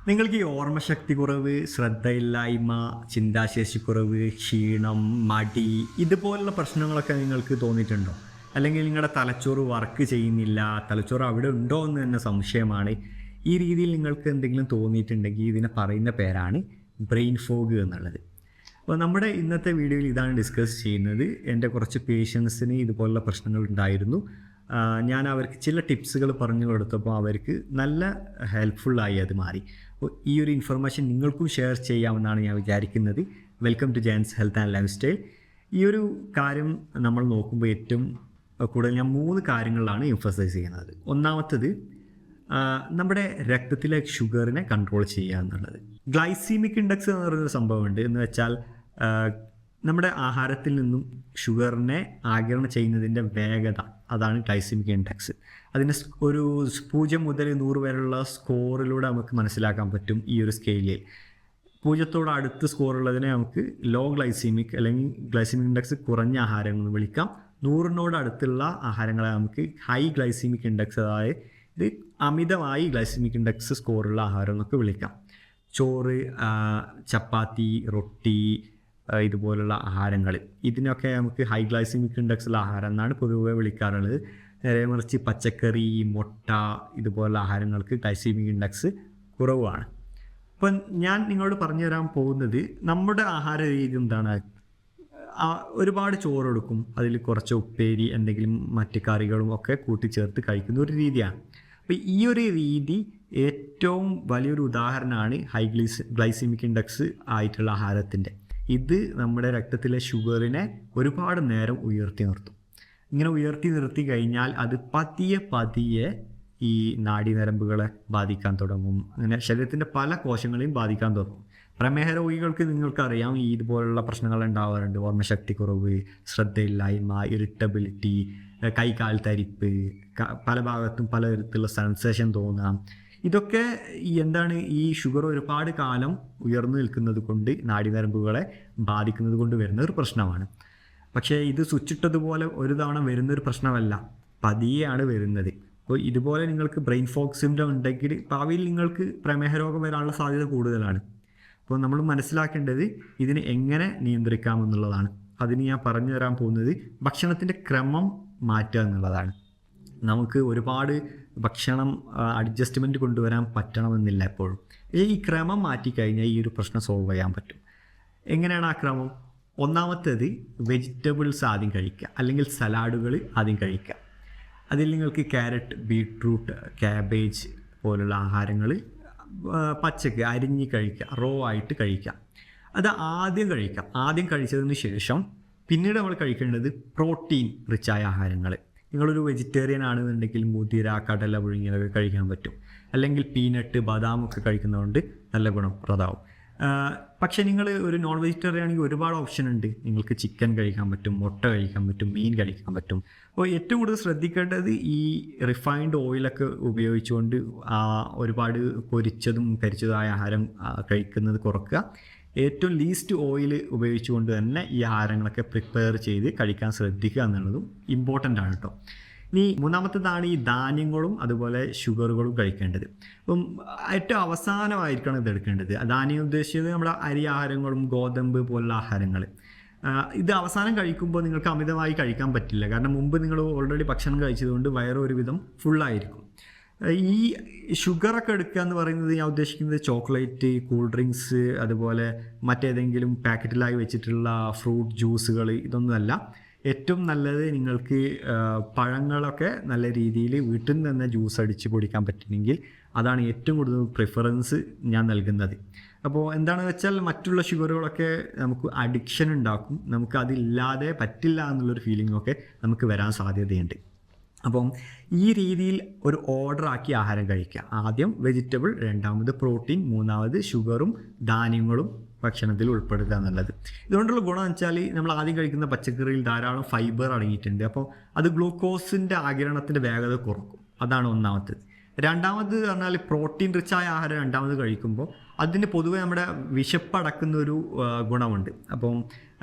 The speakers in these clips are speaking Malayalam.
നിങ്ങൾക്ക് ഈ ഓർമ്മശക്തി കുറവ്, ശ്രദ്ധയില്ലായ്മ, ചിന്താശേഷിക്കുറവ്, ക്ഷീണം, മടി ഇതുപോലുള്ള പ്രശ്നങ്ങളൊക്കെ നിങ്ങൾക്ക് തോന്നിയിട്ടുണ്ടോ? അല്ലെങ്കിൽ നിങ്ങളുടെ തലച്ചോറ് വർക്ക് ചെയ്യുന്നില്ല, തലച്ചോറ് അവിടെ ഉണ്ടോ എന്ന് തന്നെ സംശയമാണ്. ഈ രീതിയിൽ നിങ്ങൾക്ക് എന്തെങ്കിലും തോന്നിയിട്ടുണ്ടെങ്കിൽ ഇതിനെ പറയുന്ന പേരാണ് ബ്രെയിൻ ഫോഗ് എന്നുള്ളത്. അപ്പോൾ നമ്മുടെ ഇന്നത്തെ വീഡിയോയിൽ ഇതാണ് ഡിസ്കസ് ചെയ്യുന്നത്. എൻ്റെ കുറച്ച് പേഷ്യൻസിന് ഇതുപോലുള്ള പ്രശ്നങ്ങൾ ഉണ്ടായിരുന്നു. ഞാൻ അവർക്ക് ചില ടിപ്സുകൾ പറഞ്ഞു കൊടുത്തപ്പോൾ അവർക്ക് നല്ല ഹെൽപ്ഫുള്ളായി അത് മാറി. അപ്പോൾ ഈ ഒരു ഇൻഫർമേഷൻ നിങ്ങൾക്കും ഷെയർ ചെയ്യാമെന്നാണ് ഞാൻ വിചാരിക്കുന്നത്. Welcome to Jayan's health and lifestyle. ഈ ഒരു കാര്യം നമ്മൾ നോക്കുമ്പോൾ ഏറ്റവും കൂടുതൽ ഞാൻ 3 കാര്യങ്ങളിലാണ് എംഫസൈസ് ചെയ്യുന്നത്. ഒന്നാമത്തത് നമ്മുടെ രക്തത്തിലെ ഷുഗറിനെ കൺട്രോൾ ചെയ്യുക എന്നുള്ളത്. ഗ്ലൈസീമിക് ഇൻഡെക്സ് എന്ന് പറയുന്നൊരു സംഭവമുണ്ട്. എന്ന് വെച്ചാൽ നമ്മുടെ ആഹാരത്തിൽ നിന്നും ഷുഗറിനെ ആഗിരണം ചെയ്യുന്നതിൻ്റെ വേഗത, അതാണ് ഗ്ലൈസീമിക് ഇൻഡെക്സ്. അതിന് ഒരു 0 മുതൽ 100 വരെയുള്ള സ്കോറിലൂടെ നമുക്ക് മനസ്സിലാക്കാൻ പറ്റും. ഈ ഒരു സ്കെയിലിൽ 0 അടുത്ത് സ്കോറുള്ളതിനെ നമുക്ക് ലോ ഗ്ലൈസീമിക് അല്ലെങ്കിൽ ഗ്ലൈസീമിക് ഇൻഡെക്സ് കുറഞ്ഞ ആഹാരങ്ങൾ എന്ന് വിളിക്കാം. 100 അടുത്തുള്ള ആഹാരങ്ങളെ നമുക്ക് ഹൈ ഗ്ലൈസീമിക് ഇൻഡെക്സ്, അതായത് ഇത് അമിതമായി ഗ്ലൈസീമിക് ഇൻഡെക്സ് സ്കോറുള്ള ആഹാരം എന്നൊക്കെ വിളിക്കാം. ചോറ്, ചപ്പാത്തി, റൊട്ടി ഇതുപോലുള്ള ആഹാരങ്ങൾ, ഇതിനൊക്കെ നമുക്ക് ഹൈ ഗ്ലൈസീമിക് ഇൻഡെക്സുള്ള ആഹാരം എന്നാണ് പൊതുവെ വിളിക്കാറുള്ളത്. നേരെ മറിച്ച് പച്ചക്കറി, മുട്ട ഇതുപോലുള്ള ആഹാരങ്ങൾക്ക് ഗ്ലൈസീമിക് ഇൻഡെക്സ് കുറവാണ്. അപ്പം ഞാൻ നിങ്ങളോട് പറഞ്ഞു തരാൻ പോകുന്നത് നമ്മുടെ ആഹാര രീതി എന്താണ്. ഒരുപാട് ചോറെടുക്കും, അതിൽ കുറച്ച് ഉപ്പേരി എന്തെങ്കിലും മറ്റ് കറികളും ഒക്കെ കൂട്ടിച്ചേർത്ത് കഴിക്കുന്ന ഒരു രീതിയാണ്. അപ്പോൾ ഈ ഒരു രീതി ഏറ്റവും വലിയൊരു ഉദാഹരണമാണ് ഹൈ ഗ്ലൈസീമിക് ഇൻഡെക്സ് ആയിട്ടുള്ള ആഹാരത്തിൻ്റെ. ഇത് നമ്മുടെ രക്തത്തിലെ ഷുഗറിനെ ഒരുപാട് നേരം ഉയർത്തി നിർത്തും. ഇങ്ങനെ ഉയർത്തി നിർത്തി കഴിഞ്ഞാൽ അത് പതിയെ ഈ നാഡീനരമ്പുകളെ ബാധിക്കാൻ തുടങ്ങും. അങ്ങനെ ശരീരത്തിൻ്റെ പല കോശങ്ങളെയും ബാധിക്കാൻ തുടങ്ങും. പ്രമേഹ രോഗികൾക്ക് നിങ്ങൾക്കറിയാം ഇതുപോലുള്ള പ്രശ്നങ്ങൾ ഉണ്ടാവാറുണ്ട്. ഓർമ്മശക്തി കുറവ്, ശ്രദ്ധയില്ലായ്മ, ഇറിറ്റബിലിറ്റി, കൈകാൽ തരിപ്പ്, പല ഭാഗത്തും പലതരത്തിലുള്ള സെൻസേഷൻ തോന്നാം. ഇതൊക്കെ എന്താണ്, ഈ ഷുഗർ ഒരുപാട് കാലം ഉയർന്നു നിൽക്കുന്നത് കൊണ്ട് നാഡീനരമ്പുകളെ ബാധിക്കുന്നത് കൊണ്ട് വരുന്ന ഒരു പ്രശ്നമാണ്. പക്ഷേ ഇത് സ്വിച്ചിട്ടതുപോലെ ഒരു തവണ വരുന്നൊരു പ്രശ്നമല്ല, പതിയെയാണ് വരുന്നത്. അപ്പോൾ ഇതുപോലെ നിങ്ങൾക്ക് ബ്രെയിൻ ഫോഗ് സിംറ്റം ഉണ്ടെങ്കിൽ ഭാവിയിൽ നിങ്ങൾക്ക് പ്രമേഹ രോഗം വരാനുള്ള സാധ്യത കൂടുതലാണ്. അപ്പോൾ നമ്മൾ മനസ്സിലാക്കേണ്ടത് ഇതിനെ എങ്ങനെ നിയന്ത്രിക്കാമെന്നുള്ളതാണ്. അതിന് ഞാൻ പറഞ്ഞു തരാൻ പോകുന്നത് ഭക്ഷണത്തിൻ്റെ ക്രമം മാറ്റുക എന്നുള്ളതാണ്. നമുക്ക് ഒരുപാട് ഭക്ഷണം അഡ്ജസ്റ്റ്മെൻറ്റ് കൊണ്ടുവരാൻ പറ്റണമെന്നില്ല എപ്പോഴും. ഈ ക്രമം മാറ്റിക്കഴിഞ്ഞാൽ ഈ ഒരു പ്രശ്നം സോൾവ് ചെയ്യാൻ പറ്റും. എങ്ങനെയാണ് ആ ക്രമം? ഒന്നാമത്തേത് വെജിറ്റബിൾസ് ആദ്യം കഴിക്കുക, അല്ലെങ്കിൽ സലാഡുകൾ ആദ്യം കഴിക്കുക. അതിൽ നിങ്ങൾക്ക് ക്യാരറ്റ്, ബീട്രൂട്ട്, ക്യാബേജ് പോലുള്ള ആഹാരങ്ങൾ പച്ചക്ക് അരിഞ്ഞ് കഴിക്കുക, റോ ആയിട്ട് കഴിക്കുക. അത് ആദ്യം കഴിക്കാം. ആദ്യം കഴിച്ചതിന് ശേഷം പിന്നീട് നമ്മൾ കഴിക്കേണ്ടത് പ്രോട്ടീൻ റിച്ചായ ആഹാരങ്ങൾ. നിങ്ങളൊരു വെജിറ്റേറിയൻ ആണെന്നുണ്ടെങ്കിൽ മുതിര, കടല പുഴുങ്ങിയതൊക്കെ കഴിക്കാൻ പറ്റും. അല്ലെങ്കിൽ പീനട്ട്, ബദാമൊക്കെ കഴിക്കുന്നതുകൊണ്ട് നല്ല ഗുണപ്രദമാവും. പക്ഷേ നിങ്ങൾ ഒരു നോൺ വെജിറ്റേറിയൻ ആണെങ്കിൽ ഒരുപാട് ഓപ്ഷൻ ഉണ്ട്. നിങ്ങൾക്ക് ചിക്കൻ കഴിക്കാൻ പറ്റും, മുട്ട കഴിക്കാൻ പറ്റും, മീൻ കഴിക്കാൻ പറ്റും. അപ്പോൾ ഏറ്റവും കൂടുതൽ ശ്രദ്ധിക്കേണ്ടത് ഈ റിഫൈൻഡ് ഓയിലൊക്കെ ഉപയോഗിച്ചുകൊണ്ട് ഒരുപാട് പൊരിച്ചതും കരിച്ചതുമായ ആഹാരം കഴിക്കുന്നത് കുറയ്ക്കുക. ഏറ്റവും ലീസ്റ്റ് ഓയിൽ ഉപയോഗിച്ചുകൊണ്ട് തന്നെ ഈ ആഹാരങ്ങളൊക്കെ പ്രിപ്പയർ ചെയ്ത് കഴിക്കാൻ ശ്രദ്ധിക്കുക എന്നുള്ളതും ഇമ്പോർട്ടൻ്റ് ആണ് കേട്ടോ. ഇനി മൂന്നാമത്തേതാണ് ഈ ധാന്യങ്ങളും അതുപോലെ ഷുഗറുകളും കഴിക്കേണ്ടത്. അപ്പം ഏറ്റവും അവസാനമായിരിക്കണം ഇത് എടുക്കേണ്ടത്. ധാന്യം ഉദ്ദേശിച്ചത് നമ്മുടെ അരി ആഹാരങ്ങളും ഗോതമ്പ് പോലുള്ള ആഹാരങ്ങൾ. ഇത് അവസാനം കഴിക്കുമ്പോൾ നിങ്ങൾക്ക് അമിതമായി കഴിക്കാൻ പറ്റില്ല. കാരണം മുമ്പ് നിങ്ങൾ ഓൾറെഡി ഭക്ഷണം കഴിച്ചതുകൊണ്ട് വയറ് ഒരുവിധം ഫുള്ളായിരിക്കും. ഈ ഷുഗറൊക്കെ എടുക്കുക എന്ന് പറയുന്നത് ഞാൻ ഉദ്ദേശിക്കുന്നത് ചോക്ലേറ്റ്, കൂൾ ഡ്രിങ്ക്സ്, അതുപോലെ മറ്റേതെങ്കിലും പാക്കറ്റിലായി വെച്ചിട്ടുള്ള ഫ്രൂട്ട് ജ്യൂസുകൾ, ഇതൊന്നുമല്ല. ഏറ്റവും നല്ലത് നിങ്ങൾക്ക് പഴങ്ങളൊക്കെ നല്ല രീതിയിൽ വീട്ടിൽ നിന്ന് തന്നെ ജ്യൂസ് അടിച്ച് കുടിക്കാൻ പറ്റുമെങ്കിൽ അതാണ് ഏറ്റവും കൂടുതൽ പ്രിഫറൻസ് ഞാൻ നൽകുന്നത്. അപ്പോൾ എന്താണെന്ന് വെച്ചാൽ മറ്റുള്ള ഷുഗറുകളൊക്കെ നമുക്ക് അഡിക്ഷൻ ഉണ്ടാക്കും. നമുക്ക് അതില്ലാതെ പറ്റില്ല എന്നുള്ളൊരു ഫീലിങ്ങൊക്കെ നമുക്ക് വരാൻ സാധ്യതയുണ്ട്. അപ്പം ഈ രീതിയിൽ ഒരു ഓർഡർ ആക്കി ആഹാരം കഴിക്കുക. ആദ്യം വെജിറ്റബിൾ, രണ്ടാമത് പ്രോട്ടീൻ, മൂന്നാമത് ഷുഗറും ധാന്യങ്ങളും ഭക്ഷണത്തിൽ ഉൾപ്പെടുത്തുക എന്നുള്ളത്. ഇതുകൊണ്ടുള്ള ഗുണം എന്ന് വെച്ചാൽ നമ്മൾ ആദ്യം കഴിക്കുന്ന പച്ചക്കറിയിൽ ധാരാളം ഫൈബർ അടങ്ങിയിട്ടുണ്ട്. അപ്പോൾ അത് ഗ്ലൂക്കോസിൻ്റെ ആഗിരണത്തിൻ്റെ വേഗത കുറക്കും. അതാണ് ഒന്നാമത്തേത്. രണ്ടാമത് പറഞ്ഞാൽ പ്രോട്ടീൻ റിച്ചായ ആഹാരം രണ്ടാമത് കഴിക്കുമ്പോൾ അതിന് പൊതുവെ നമ്മുടെ വിശപ്പടക്കുന്ന ഒരു ഗുണമുണ്ട്. അപ്പം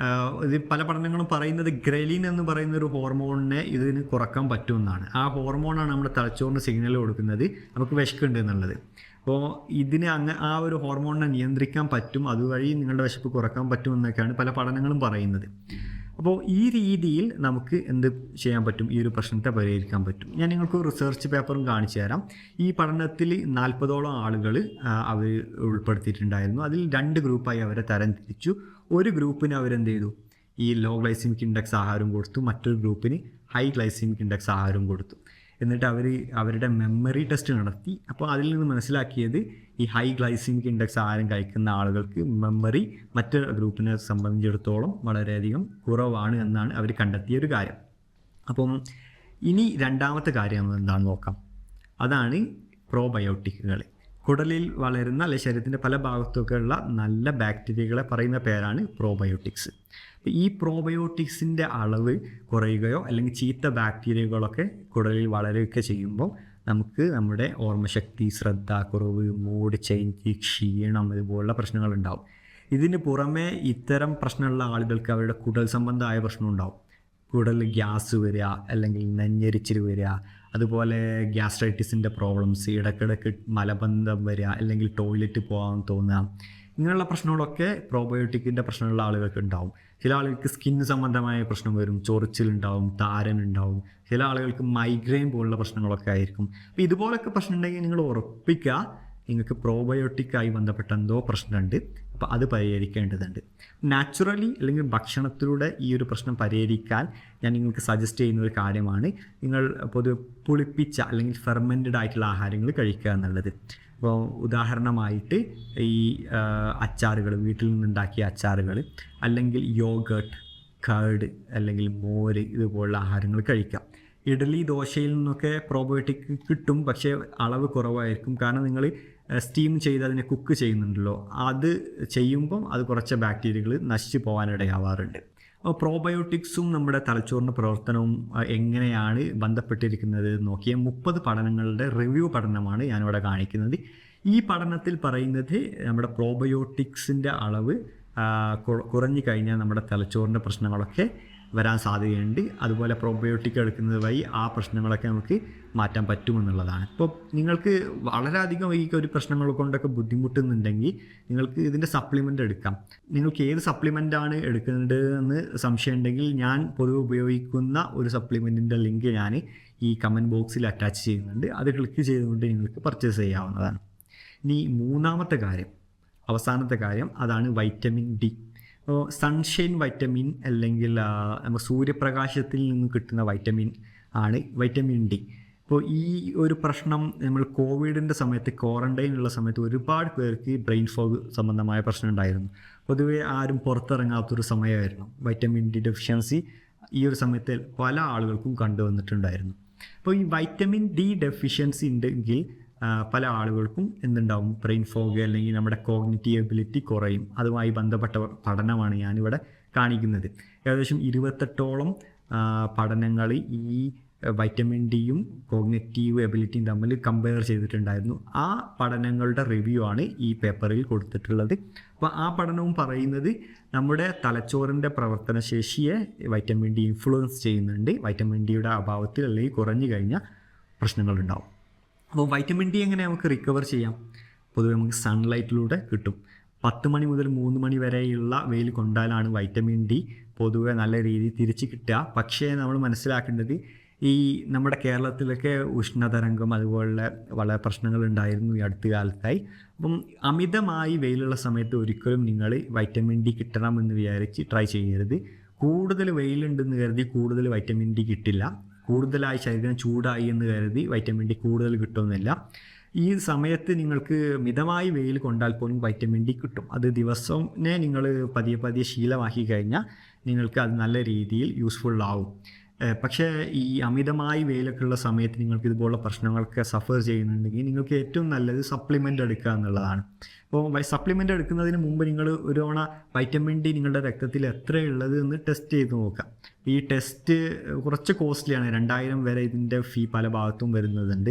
ഇത് പല പഠനങ്ങളും പറയുന്നത് ഗ്രലിൻ എന്ന് പറയുന്ന ഒരു ഹോർമോണിനെ ഇതിന് കുറക്കാൻ പറ്റുമെന്നാണ്. ആ ഹോർമോണാണ് നമ്മുടെ തലച്ചോറിന് സിഗ്നൽ കൊടുക്കുന്നത് നമുക്ക് വിശക്കുണ്ട് എന്നുള്ളത്. അപ്പോൾ ഇതിന് ആ ഒരു ഹോർമോണിനെ നിയന്ത്രിക്കാൻ പറ്റും, അതുവഴി നിങ്ങളുടെ വിശപ്പ് കുറക്കാൻ പറ്റും എന്നൊക്കെയാണ് പല പഠനങ്ങളും പറയുന്നത്. അപ്പോൾ ഈ രീതിയിൽ നമുക്ക് എന്ത് ചെയ്യാൻ പറ്റും, ഈ ഒരു പ്രശ്നത്തെ പരിഹരിക്കാൻ പറ്റും. ഞാൻ നിങ്ങൾക്ക് റിസർച്ച് പേപ്പറും കാണിച്ചു തരാം. ഈ പഠനത്തിൽ 40ഓളം ആളുകൾ അവർ ഉൾപ്പെടുത്തിയിട്ടുണ്ടായിരുന്നു. അതിൽ 2 ഗ്രൂപ്പായി അവരെ തരംതിരിച്ചു. ഒരു ഗ്രൂപ്പിന് അവരെന്ത് ചെയ്തു, ഈ ലോ ഗ്ലൈസിമിക് ഇൻഡെക്സ് ആഹാരം കൊടുത്തു, മറ്റൊരു ഗ്രൂപ്പിന് ഹൈ ഗ്ലൈസിമിക് ഇൻഡെക്സ് ആഹാരം കൊടുത്തു. എന്നിട്ട് അവരുടെ മെമ്മറി ടെസ്റ്റ് നടത്തി. അപ്പോൾ അതിൽ നിന്ന് മനസ്സിലാക്കിയത് ഈ ഹൈ ഗ്ലൈസിമിക് ഇൻഡെക്സ് ആഹാരം കഴിക്കുന്ന ആളുകൾക്ക് മെമ്മറി മറ്റു ഗ്രൂപ്പിനെ സംബന്ധിച്ചിടത്തോളം വളരെയധികം കുറവാണ് എന്നാണ് അവർ കണ്ടെത്തിയ ഒരു കാര്യം. അപ്പം ഇനി രണ്ടാമത്തെ കാര്യം എന്താണെന്ന് നോക്കാം. അതാണ് പ്രോബയോട്ടിക്കുകൾ. കുടലിൽ വളരുന്ന അല്ലെങ്കിൽ ശരീരത്തിൻ്റെ പല ഭാഗത്തൊക്കെ ഉള്ള നല്ല ബാക്ടീരിയകളെ പറയുന്ന പേരാണ് പ്രോബയോട്ടിക്സ്. ഈ പ്രോബയോട്ടിക്സിൻ്റെ അളവ് കുറയുകയോ അല്ലെങ്കിൽ ചീത്ത ബാക്ടീരിയകളൊക്കെ കുടലിൽ വളരുകയൊക്കെ ചെയ്യുമ്പോൾ നമുക്ക് നമ്മുടെ ഓർമ്മശക്തി, ശ്രദ്ധാക്കുറവ്, മൂഡ് ചേഞ്ച്, ക്ഷീണം ഇതുപോലുള്ള പ്രശ്നങ്ങളുണ്ടാവും. ഇതിന് പുറമെ ഇത്തരം പ്രശ്നമുള്ള ആളുകൾക്ക് അവരുടെ കുടൽ സംബന്ധമായ പ്രശ്നം ഉണ്ടാവും. കുടലിൽ ഗ്യാസ് വരിക, അല്ലെങ്കിൽ നെഞ്ഞെരിച്ചിൽ വരിക, അതുപോലെ ഗ്യാസ്ട്രൈറ്റിസിൻ്റെ പ്രോബ്ലംസ്, ഇടയ്ക്കിടയ്ക്ക് മലബന്ധം വരിക, അല്ലെങ്കിൽ ടോയ്ലറ്റ് പോകാൻ തോന്നുക, ഇങ്ങനെയുള്ള പ്രശ്നങ്ങളൊക്കെ പ്രോബയോട്ടിക്കിൻ്റെ പ്രശ്നമുള്ള ആളുകൾക്ക് ഉണ്ടാവും. ചില ആളുകൾക്ക് സ്കിൻ സംബന്ധമായ പ്രശ്നം വരും, ചൊറിച്ചിലുണ്ടാവും, താരനുണ്ടാവും. ചില ആളുകൾക്ക് മൈഗ്രെയിൻ പോലുള്ള പ്രശ്നങ്ങളൊക്കെ ആയിരിക്കും. അപ്പോൾ ഇതുപോലൊക്കെ പ്രശ്നം ഉണ്ടെങ്കിൽ നിങ്ങൾ ഉറപ്പിക്കുക നിങ്ങൾക്ക് പ്രോബയോട്ടിക്കായി ബന്ധപ്പെട്ട എന്തോ പ്രശ്നമുണ്ട്. അപ്പോൾ അത് പരിഹരിക്കേണ്ടതുണ്ട്. നാച്ചുറലി അല്ലെങ്കിൽ ഭക്ഷണത്തിലൂടെ ഈ ഒരു പ്രശ്നം പരിഹരിക്കാൻ ഞാൻ നിങ്ങൾക്ക് സജസ്റ്റ് ചെയ്യുന്ന ഒരു കാര്യമാണ് നിങ്ങൾ പൊതുവെ പുളിപ്പിച്ച അല്ലെങ്കിൽ ഫെർമെൻറ്റഡ് ആയിട്ടുള്ള ആഹാരങ്ങൾ കഴിക്കുക എന്നുള്ളത്. അപ്പോൾ ഉദാഹരണമായിട്ട് ഈ അച്ചാറുകൾ, വീട്ടിൽ നിന്നുണ്ടാക്കിയ അച്ചാറുകൾ, അല്ലെങ്കിൽ യോഗേർട്ട്, കർഡ്, അല്ലെങ്കിൽ മോര് ഇതുപോലുള്ള ആഹാരങ്ങൾ കഴിക്കാം. ഇഡ്ഡലി, ദോശയിൽ നിന്നൊക്കെ പ്രോബയോട്ടിക് കിട്ടും, പക്ഷേ അളവ് കുറവായിരിക്കും. കാരണം നിങ്ങൾ സ്റ്റീം ചെയ്ത് അതിനെ കുക്ക് ചെയ്യുന്നുണ്ടല്ലോ, അത് ചെയ്യുമ്പം അത് കുറച്ച് ബാക്ടീരിയകൾ നശിച്ചു പോകാനിടയാവാറുണ്ട്. അപ്പോൾ പ്രോബയോട്ടിക്സും നമ്മുടെ തലച്ചോറിൻ്റെ പ്രവർത്തനവും എങ്ങനെയാണ് ബന്ധപ്പെട്ടിരിക്കുന്നത് നോക്കിയ 30 പഠനങ്ങളുടെ റിവ്യൂ പഠനമാണ് ഞാനിവിടെ കാണിക്കുന്നത്. ഈ പഠനത്തിൽ പറയുന്നത് നമ്മുടെ പ്രോബയോട്ടിക്സിൻ്റെ അളവ് കുറഞ്ഞു കഴിഞ്ഞാൽ നമ്മുടെ തലച്ചോറിൻ്റെ പ്രശ്നങ്ങളൊക്കെ വരാൻ സാധ്യതയുണ്ട്. അതുപോലെ പ്രോബയോട്ടിക് എടുക്കുന്നത് വഴി ആ പ്രശ്നങ്ങളൊക്കെ നമുക്ക് മാറ്റാൻ പറ്റുമെന്നുള്ളതാണ്. ഇപ്പോൾ നിങ്ങൾക്ക് വളരെയധികം ഈ ഒരു പ്രശ്നങ്ങൾ കൊണ്ടൊക്കെ ബുദ്ധിമുട്ടുന്നുണ്ടെങ്കിൽ നിങ്ങൾക്ക് ഇതിൻ്റെ സപ്ലിമെൻ്റ് എടുക്കാം. നിങ്ങൾക്ക് ഏത് സപ്ലിമെൻ്റാണ് എടുക്കുന്നത് എന്ന് സംശയം ഉണ്ടെങ്കിൽ ഞാൻ പൊതുവെ ഉപയോഗിക്കുന്ന ഒരു സപ്ലിമെൻറ്റിൻ്റെ ലിങ്ക് ഞാൻ ഈ കമൻറ്റ് ബോക്സിൽ അറ്റാച്ച് ചെയ്യുന്നുണ്ട്. അത് ക്ലിക്ക് ചെയ്തുകൊണ്ട് നിങ്ങൾക്ക് പർച്ചേസ് ചെയ്യാവുന്നതാണ്. ഇനി മൂന്നാമത്തെ കാര്യം, അവസാനത്തെ കാര്യം, അതാണ് വൈറ്റമിൻ ഡി. അപ്പോൾ സൺഷൈൻ വൈറ്റമിൻ അല്ലെങ്കിൽ നമുക്ക് സൂര്യപ്രകാശത്തിൽ നിന്ന് കിട്ടുന്ന വൈറ്റമിൻ ആണ് വൈറ്റമിൻ ഡി. അപ്പോൾ ഈ ഒരു പ്രശ്നം നമ്മൾ കോവിഡിൻ്റെ സമയത്ത്, ക്വാറൻറ്റൈനുള്ള സമയത്ത് ഒരുപാട് പേർക്ക് ബ്രെയിൻ ഫോഗ് സംബന്ധമായ പ്രശ്നം ഉണ്ടായിരുന്നു. പൊതുവെ ആരും പുറത്തിറങ്ങാത്തൊരു സമയമായിരുന്നു. വൈറ്റമിൻ ഡി ഡെഫിഷ്യൻസി ഈ ഒരു സമയത്ത് പല ആളുകൾക്കും കണ്ടുവന്നിട്ടുണ്ടായിരുന്നു. അപ്പോൾ ഈ വൈറ്റമിൻ ഡി ഡെഫിഷ്യൻസി ഉണ്ടെങ്കിൽ പല ആളുകൾക്കും എന്തുണ്ടാവും, ബ്രെയിൻ ഫോഗ് അല്ലെങ്കിൽ നമ്മുടെ കോഗ്നിറ്റീവ് എബിലിറ്റി കുറയും. അതുമായി ബന്ധപ്പെട്ട പഠനമാണ് ഞാനിവിടെ കാണിക്കുന്നത്. ഏകദേശം 28ഓളം പഠനങ്ങൾ ഈ വൈറ്റമിൻ ഡിയും കോഗ്നിറ്റീവ് എബിലിറ്റിയും തമ്മിൽ കമ്പയർ ചെയ്തിട്ടുണ്ടായിരുന്നു. ആ പഠനങ്ങളുടെ റിവ്യൂ ആണ് ഈ പേപ്പറിൽ കൊടുത്തിട്ടുള്ളത്. അപ്പോൾ ആ പഠനവും പറയുന്നത് നമ്മുടെ തലച്ചോറിൻ്റെ പ്രവർത്തനശേഷിയെ വൈറ്റമിൻ ഡി ഇൻഫ്ലുവൻസ് ചെയ്യുന്നുണ്ട്. വൈറ്റമിൻ ഡിയുടെ അഭാവത്തിൽ അല്ലെങ്കിൽ കുറഞ്ഞു കഴിഞ്ഞാൽ പ്രശ്നങ്ങളുണ്ടാവും. അപ്പോൾ വൈറ്റമിൻ ഡി എങ്ങനെ നമുക്ക് റിക്കവർ ചെയ്യാം? പൊതുവെ നമുക്ക് സൺലൈറ്റിലൂടെ കിട്ടും. 10 മണി മുതൽ 3 മണി വരെയുള്ള വെയിൽ കൊണ്ടാലാണ് വൈറ്റമിൻ ഡി പൊതുവെ നല്ല രീതിയിൽ തിരിച്ച് കിട്ടുക. പക്ഷേ നമ്മൾ മനസ്സിലാക്കേണ്ടത് ഈ നമ്മുടെ കേരളത്തിലൊക്കെ ഉഷ്ണതരംഗം അതുപോലുള്ള വളരെ പ്രശ്നങ്ങളുണ്ടായിരുന്നു ഈ അടുത്ത കാലത്തായി. അപ്പം അമിതമായി വെയിലുള്ള സമയത്ത് ഒരിക്കലും നിങ്ങൾ വൈറ്റമിൻ ഡി കിട്ടണമെന്ന് വിചാരിച്ച് ട്രൈ ചെയ്യരുത്. കൂടുതൽ വെയിലുണ്ടെന്ന് കരുതി കൂടുതൽ വൈറ്റമിൻ ഡി കിട്ടില്ല. കൂടുതലായി ശരീരം ചൂടായി എന്ന് കരുതി വൈറ്റമിൻ ഡി കൂടുതൽ കിട്ടുമെന്നില്ല. ഈ സമയത്ത് നിങ്ങൾക്ക് മിതമായി വെയിൽ കൊണ്ടാൽ പോലും വൈറ്റമിൻ ഡി കിട്ടും. അത് ദിവസവും നിങ്ങൾ പതിയെ ശീലമാക്കി കഴിഞ്ഞാൽ നിങ്ങൾക്ക് അത് നല്ല രീതിയിൽ യൂസ്ഫുൾ ആവും. പക്ഷേ ഈ അമിതമായി വെയിലൊക്കെ ഉള്ള സമയത്ത് നിങ്ങൾക്ക് ഇതുപോലുള്ള പ്രശ്നങ്ങളൊക്കെ സഫർ ചെയ്യുന്നുണ്ടെങ്കിൽ നിങ്ങൾക്ക് ഏറ്റവും നല്ലത് സപ്ലിമെൻ്റ് എടുക്കുക എന്നുള്ളതാണ്. അപ്പോൾ സപ്ലിമെൻ്റ് എടുക്കുന്നതിന് മുമ്പ് നിങ്ങൾ ഒരു തവണ വൈറ്റമിൻ ഡി നിങ്ങളുടെ രക്തത്തിൽ എത്രയുള്ളത് എന്ന് ടെസ്റ്റ് ചെയ്ത് നോക്കാം. ഈ ടെസ്റ്റ് കുറച്ച് കോസ്റ്റ്ലിയാണ്. 2000 വരെ ഇതിൻ്റെ ഫീ പല ഭാഗത്തും വരുന്നതുണ്ട്.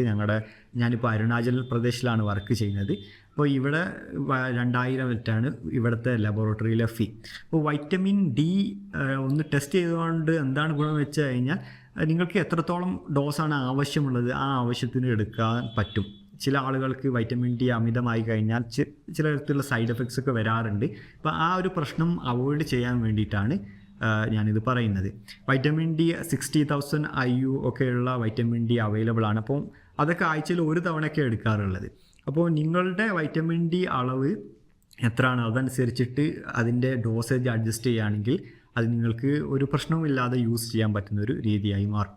ഞാനിപ്പോൾ അരുണാചൽ പ്രദേശിലാണ് വർക്ക് ചെയ്യുന്നത്. അപ്പോൾ ഇവിടെ 2000 വെച്ചാണ് ഇവിടുത്തെ ലബോറട്ടറിയിലെ ഫീ. അപ്പോൾ വൈറ്റമിൻ ഡി ഒന്ന് ടെസ്റ്റ് ചെയ്തുകൊണ്ട് എന്താണ് ഗുണം വെച്ച് കഴിഞ്ഞാൽ നിങ്ങൾക്ക് എത്രത്തോളം ഡോസാണ് ആവശ്യമുള്ളത് ആ ആവശ്യത്തിന് എടുക്കാൻ പറ്റും. ചില ആളുകൾക്ക് വൈറ്റമിൻ ഡി അമിതമായി കഴിഞ്ഞാൽ ചില തരത്തിലുള്ള സൈഡ് എഫക്ട്സ് ഒക്കെ വരാറുണ്ട്. അപ്പോൾ ആ ഒരു പ്രശ്നം അവോയ്ഡ് ചെയ്യാൻ വേണ്ടിയിട്ടാണ് ഞാനിത് പറയുന്നത്. വൈറ്റമിൻ ഡി 60,000 IU ഒക്കെയുള്ള വൈറ്റമിൻ ഡി അവൈലബിൾ ആണ്. അപ്പോൾ അതൊക്കെ ആഴ്ചയിൽ ഒരു തവണയൊക്കെ എടുക്കാറുള്ളത്. അപ്പോൾ നിങ്ങളുടെ വൈറ്റമിൻ ഡി അളവ് എത്രയാണ് അതനുസരിച്ചിട്ട് അതിൻ്റെ ഡോസേജ് അഡ്ജസ്റ്റ് ചെയ്യുകയാണെങ്കിൽ അത് നിങ്ങൾക്ക് ഒരു പ്രശ്നവുമില്ലാതെ യൂസ് ചെയ്യാൻ പറ്റുന്ന ഒരു രീതിയായി മാറും.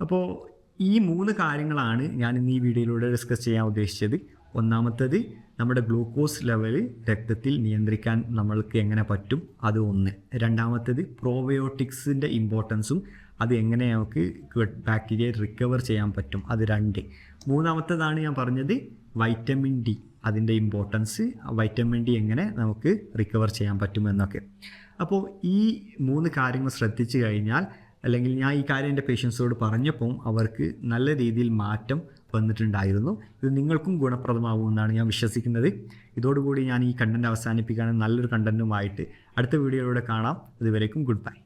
അപ്പോൾ ഈ 3 കാര്യങ്ങളാണ് ഞാൻ ഇന്ന് ഈ വീഡിയോയിലൂടെ ഡിസ്കസ് ചെയ്യാൻ ഉദ്ദേശിച്ചത്. ഒന്നാമത്തേത് നമ്മുടെ ഗ്ലൂക്കോസ് ലെവൽ രക്തത്തിൽ നിയന്ത്രിക്കാൻ നമ്മൾക്ക് എങ്ങനെ പറ്റും, അത് ഒന്ന്. രണ്ടാമത്തേത് പ്രോബയോട്ടിക്സിൻ്റെ ഇമ്പോർട്ടൻസും അത് എങ്ങനെ നമുക്ക് ബാക്ടീരിയ റിക്കവർ ചെയ്യാൻ പറ്റും, അത് 2. മൂന്നാമത്തേതാണ് ഞാൻ പറഞ്ഞത് വൈറ്റമിൻ ഡി, അതിൻ്റെ ഇമ്പോർട്ടൻസ്, വൈറ്റമിൻ ഡി എങ്ങനെ നമുക്ക് റിക്കവർ ചെയ്യാൻ പറ്റുമെന്നൊക്കെ. അപ്പോൾ ഈ 3 കാര്യങ്ങൾ ശ്രദ്ധിച്ചു കഴിഞ്ഞാൽ, അല്ലെങ്കിൽ ഞാൻ ഈ കാര്യം എൻ്റെ പേഷ്യൻസോട് പറഞ്ഞപ്പോൾ അവർക്ക് നല്ല രീതിയിൽ മാറ്റം വന്നിട്ടുണ്ടായിരുന്നു. ഇത് നിങ്ങൾക്കും ഗുണപ്രദമാകുമെന്നാണ് ഞാൻ വിശ്വസിക്കുന്നത്. ഇതോടുകൂടി ഞാൻ ഈ കണ്ടൻറ് അവസാനിപ്പിക്കുകയാണ്. നല്ലൊരു കണ്ടൻറ്റുമായിട്ട് അടുത്ത വീഡിയോയിലൂടെ കാണാം. അതുവരേക്കും ഗുഡ് ബൈ.